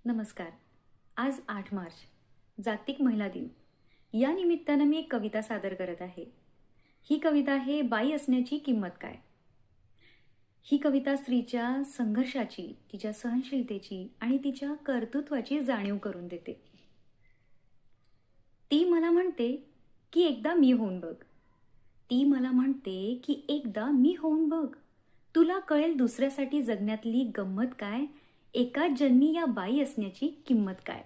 नमस्कार. आज 8 मार्च जागतिक महिला दिन. या निमित्तानं मी एक कविता सादर करत आहे. ही कविता आहे बाई असण्याची किंमत काय. ही कविता स्त्रीच्या संघर्षाची, तिच्या सहनशीलतेची आणि तिच्या कर्तृत्वाची जाणीव करून देते. ती मला म्हणते की एकदा मी होऊन बघ. ती मला म्हणते की एकदा मी होऊन बघ. तुला कळेल दुसऱ्यासाठी जगण्यातली गंमत काय, एकाच जन्मी या बाई असण्याची किंमत काय.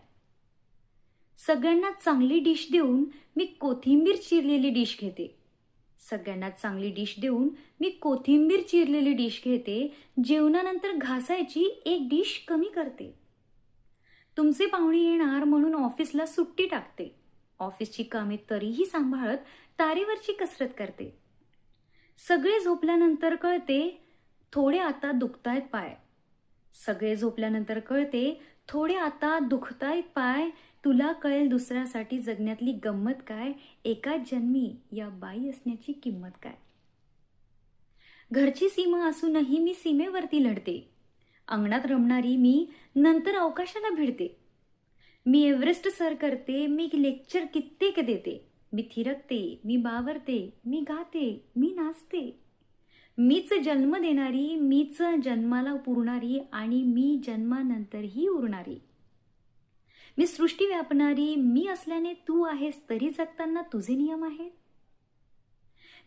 सगळ्यांना चांगली डिश देऊन मी कोथिंबीर चिरलेली डिश घेते. सगळ्यांना चांगली डिश देऊन मी कोथिंबीर चिरलेली डिश घेते. जेवणानंतर घासायची एक डिश कमी करते. तुमचे पाहुणे येणार म्हणून ऑफिसला सुट्टी टाकते. ऑफिसची कामे तरीही सांभाळत तारेवरची कसरत करते. सगळे झोपल्यानंतर कळते थोडे आता दुखतायत पाय. सगळे झोपल्यानंतर कळते थोडे आता दुखतायत पाय. तुला कळेल दुसऱ्यासाठी जगण्यातली गंमत काय, एकाच जन्मी या बाई असण्याची किंमत काय. घरची सीमा असूनही मी सीमेवरती लढते. अंगणात रमणारी मी नंतर अवकाशाला भिडते. मी एव्हरेस्ट सर करते, मी लेक्चर कित्येक देते. मी थिरकते, मी बावरते, मी गाते, मी नाचते. मीच जन्म देणारी, मीच जन्माला पुरणारी आणि मी जन्मानंतरही उरणारी. मी सृष्टी व्यापणारी, मी असल्याने तू आहेस तरी जगताना तुझे नियम आहेत.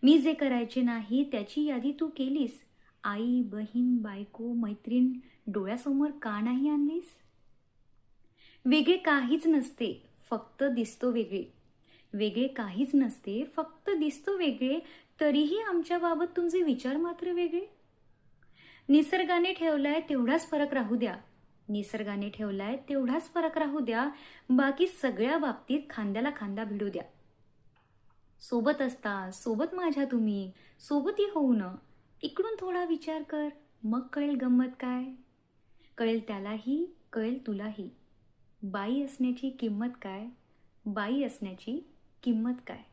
मी जे करायचे नाही त्याची यादी तू केलीस. आई, बहीण, बायको, मैत्रीण डोळ्यासमोर का नाही आणलीस. वेगळे काहीच नसते, फक्त दिसतो वेगळे. वेगळे काहीच नसते, फक्त दिसतो वेगळे. तरीही आमच्या बाबत तुमचे विचार मात्र वेगळे. निसर्गाने ठेवलाय तेवढाच फरक राहू द्या. निसर्गाने ठेवलाय तेवढाच फरक राहू द्या. बाकी सगळ्या बाबतीत खांद्याला खांदा भिडू द्या. सोबत असता सोबत माझ्या तुम्ही, सोबती होऊ न. इकडून थोडा विचार कर, मग कळेल गंमत काय. कळेल त्यालाही, कळेल तुलाही. बाई असण्याची किंमत काय, बाई असण्याची किंमत काय.